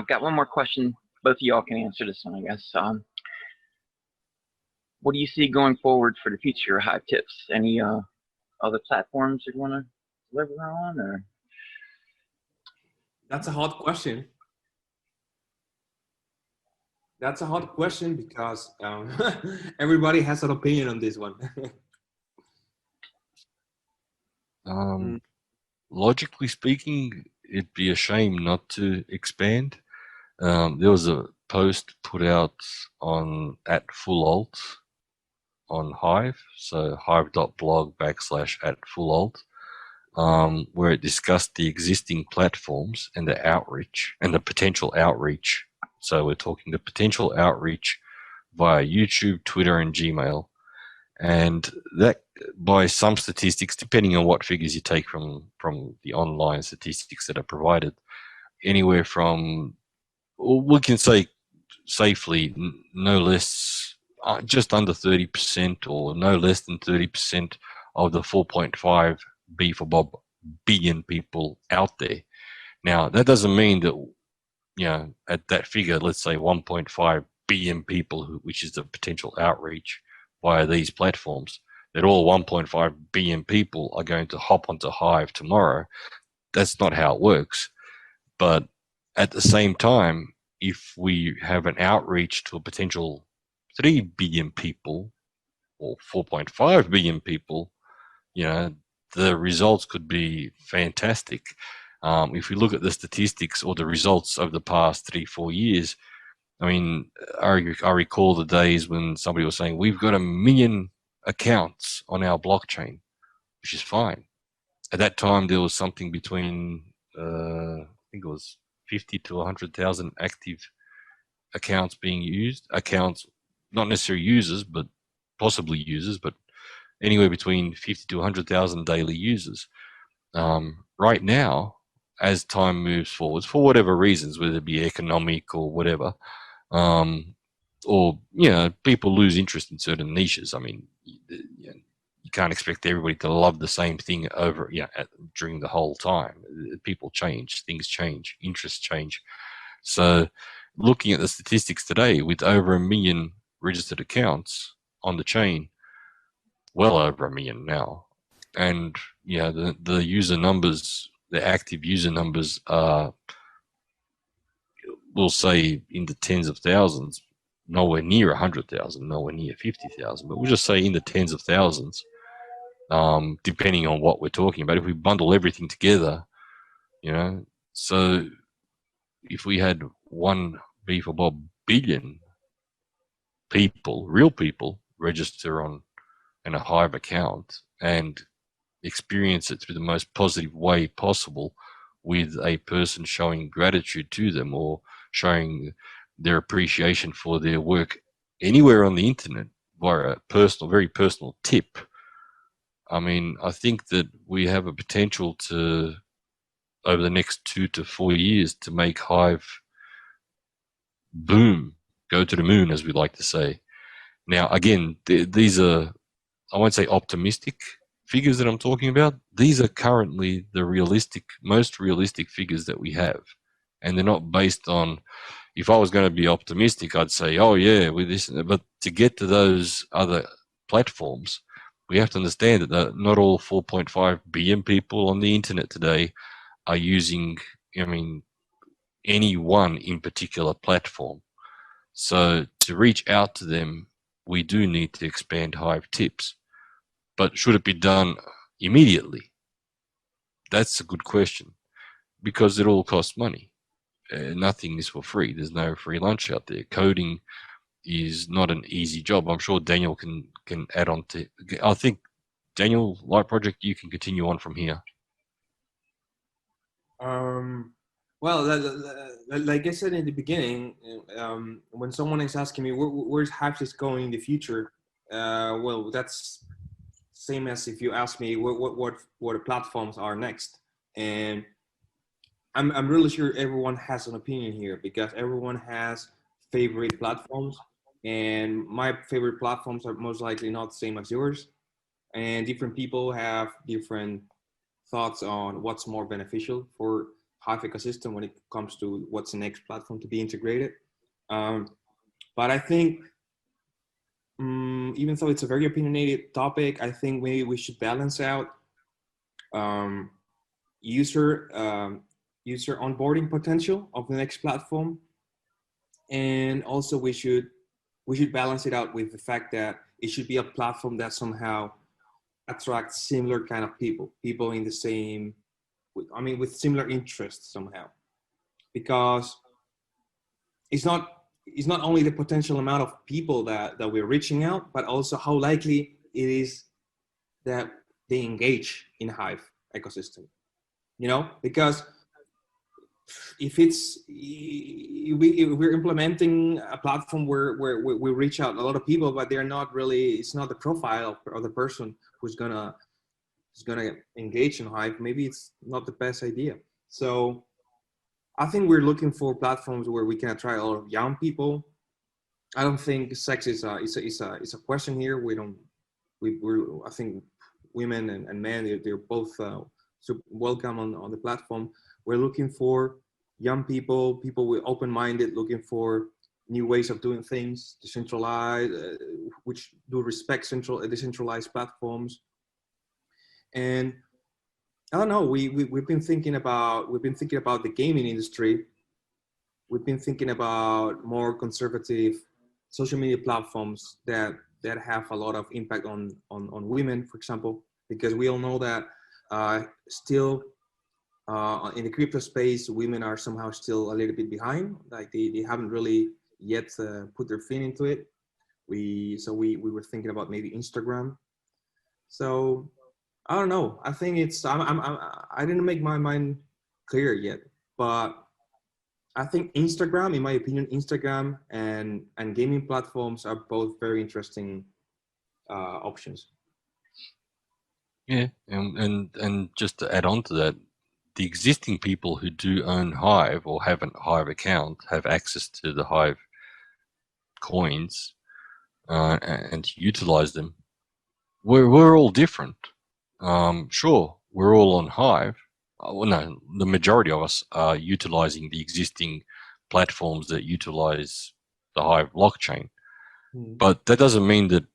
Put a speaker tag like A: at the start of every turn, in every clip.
A: Got one more question. Both of y'all can answer this one, I guess. What do you see going forward for the future of HiveTips? Any other platforms you want to deliver on, or?
B: That's a hard question. That's a hard question because everybody has an opinion on this one.
C: Logically speaking, it'd be a shame not to expand. There was a post put out on @FULLALT on Hive, so hive.blog/@FULLALT, where it discussed the existing platforms and the outreach and the potential outreach. So we're talking the potential outreach via YouTube, Twitter, and Gmail. And that, by some statistics, depending on what figures you take from the online statistics that are provided, anywhere from, we can say safely, no less, just under 30% or no less than 30% of the 4.5 B for Bob billion people out there. Now, that doesn't mean that, you know, at that figure, let's say 1.5 billion people, which is the potential outreach via these platforms, that all 1.5 billion people are going to hop onto Hive tomorrow. That's not how it works. But at the same time, if we have an outreach to a potential 3 billion people or 4.5 billion people, you know, the results could be fantastic. If we look at the statistics or the results over the past 3-4 years, I mean, I recall the days when somebody was saying, we've got 1 million accounts on our blockchain, which is fine. At that time, there was something between, I think it was 50 to 100,000 active accounts being used. Accounts, not necessarily users, but possibly users, but anywhere between 50 to 100,000 daily users. Right now, as time moves forwards, for whatever reasons, whether it be economic or whatever, or, you know, people lose interest in certain niches. I mean, you can't expect everybody to love the same thing over, you know, during the whole time. People change, things change, interests change. So looking at the statistics today, with over 1 million registered accounts on the chain, well over 1 million now, and, you know, the user numbers, the active user numbers are, we'll say, in the tens of thousands, nowhere near 100,000, nowhere near 50,000, but we'll just say in the tens of thousands, depending on what we're talking about. If we bundle everything together, you know, so if we had 1 B for Bob billion people, real people, register on a Hive account and experience it through the most positive way possible, with a person showing gratitude to them or showing their appreciation for their work anywhere on the internet via a personal, very personal tip. I mean, I think that we have a potential to, over the next 2 to 4 years, to make Hive boom, go to the moon, as we like to say. Now, again, these are, I won't say optimistic figures that I'm talking about. These are currently the realistic, most realistic figures that we have. And they're not based on, if I was going to be optimistic, I'd say, oh yeah, with this, but to get to those other platforms, we have to understand that not all 4.5 billion people on the internet today are using, I mean, any one in particular platform. So to reach out to them, we do need to expand HiveTips. But should it be done immediately? That's a good question, because it all costs money. Nothing is for free. There's no free lunch out there. Coding is not an easy job. I'm sure Daniel can add on to. I think, Daniel, Light Project, you can continue on from here.
B: Well, like I said in the beginning, when someone is asking me where's HiveTips going in the future, well, that's same as if you ask me what the platforms are next. And I'm really sure everyone has an opinion here because everyone has favorite platforms, and my favorite platforms are most likely not the same as yours. And different people have different thoughts on what's more beneficial for Hive ecosystem when it comes to what's the next platform to be integrated. But I think even though it's a very opinionated topic, I think maybe we should balance out um, user user onboarding potential of the next platform, and also we should balance it out with the fact that it should be a platform that somehow attracts similar kind of people in the same, I mean, with similar interests somehow, because it's not only the potential amount of people that we're reaching out, but also how likely it is that they engage in Hive ecosystem, you know, because if we're implementing a platform where we reach out a lot of people, but they're not really, it's not the profile of the person who's gonna engage in Hive, maybe it's not the best idea. So I think we're looking for platforms where we can attract a lot of young people. I don't think sex is a question here. I think women and men, they're both welcome on the platform. We're looking for young people with open-minded, looking for new ways of doing things, decentralized, which do respect decentralized platforms. And I don't know. We've been thinking about the gaming industry. We've been thinking about more conservative social media platforms that have a lot of impact on women, for example, because we all know that still in the crypto space, women are somehow still a little bit behind. Like they haven't really yet put their feet into it. We were thinking about maybe Instagram. So I don't know. I think it's I didn't make my mind clear yet, but I think Instagram, in my opinion, Instagram and gaming platforms are both very interesting options.
C: Yeah, and just to add on to that, the existing people who do own Hive or have a Hive account have access to the Hive coins and to utilize them. We're all different. Sure, we're all on Hive. Well, no, the majority of us are utilizing the existing platforms that utilize the Hive blockchain. But that doesn't mean that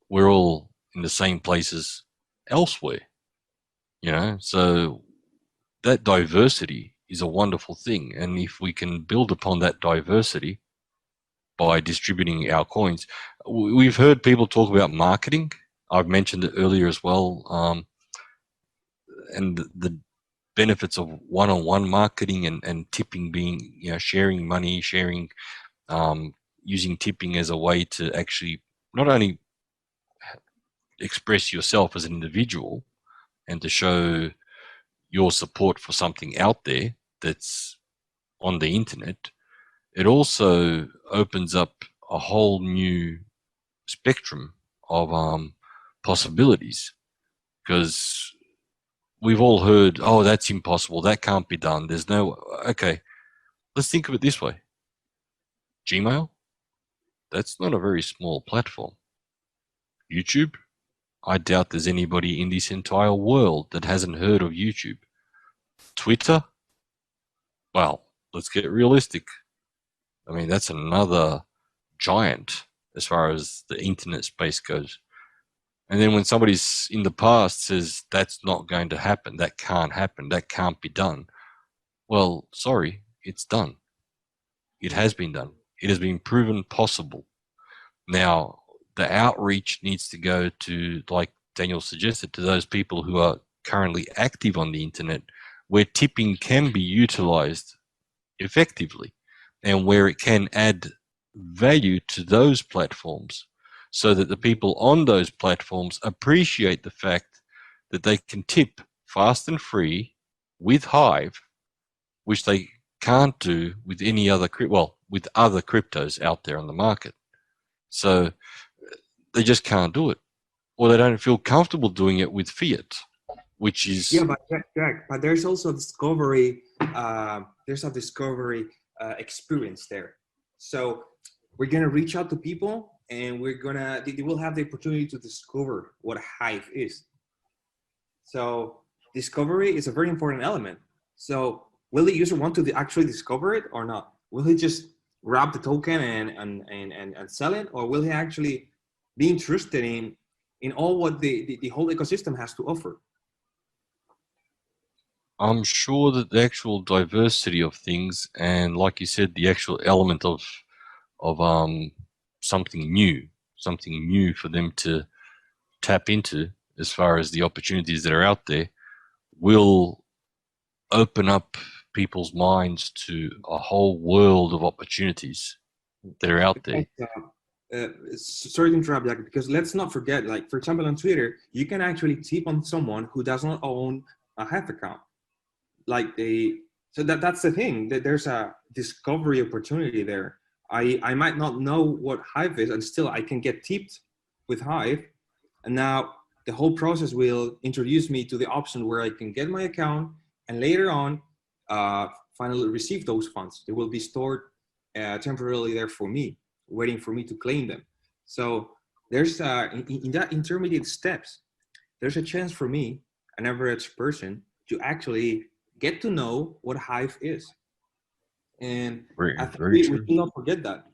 C: we're all in the same places elsewhere. You know, so that diversity is a wonderful thing. And if we can build upon that diversity by distributing our coins, we've heard people talk about marketing. I've mentioned it earlier as well. And the benefits of one-on-one marketing and tipping being, you know, sharing money, using tipping as a way to actually not only express yourself as an individual and to show your support for something out there that's on the internet, it also opens up a whole new spectrum of possibilities, because we've all heard, oh, that's impossible, that can't be done, there's no, okay, let's think of it this way. Gmail, that's not a very small platform. YouTube, I doubt there's anybody in this entire world that hasn't heard of YouTube. Twitter, well, let's get realistic. I mean, that's another giant as far as the internet space goes. And then when somebody's in the past says that's not going to happen, that can't happen, that can't be done, well, sorry, it's done. It has been done. It has been proven possible. Now, the outreach needs to go to, like Daniel suggested, to those people who are currently active on the internet, where tipping can be utilized effectively and where it can add value to those platforms, so that the people on those platforms appreciate the fact that they can tip fast and free with Hive, which they can't do with any other, with other cryptos out there on the market. So they just can't do it, or they don't feel comfortable doing it with fiat, which is...
B: Yeah, but Jack, but there's also discovery there's a discovery experience there. So we're gonna reach out to people, and they will have the opportunity to discover what Hive is. So discovery is a very important element. So will the user want to actually discover it or not? Will he just grab the token and sell it, or will he actually be interested in all what the whole ecosystem has to offer?
C: I'm sure that the actual diversity of things, and like you said, the actual element of something new for them to tap into, as far as the opportunities that are out there, will open up people's minds to a whole world of opportunities that are out there.
B: Sorry to interrupt, Jack, because let's not forget, like, for example, on Twitter, you can actually tip on someone who does not own a Hive account. So that's the thing, that there's a discovery opportunity there. I might not know what Hive is, and still I can get tipped with Hive, and now the whole process will introduce me to the option where I can get my account, and later on finally receive those funds. They will be stored temporarily there for me, waiting for me to claim them. So there's in that intermediate steps, there's a chance for me, an average person, to actually get to know what Hive is. And
C: Very
B: I think we
C: true.
B: should not forget that.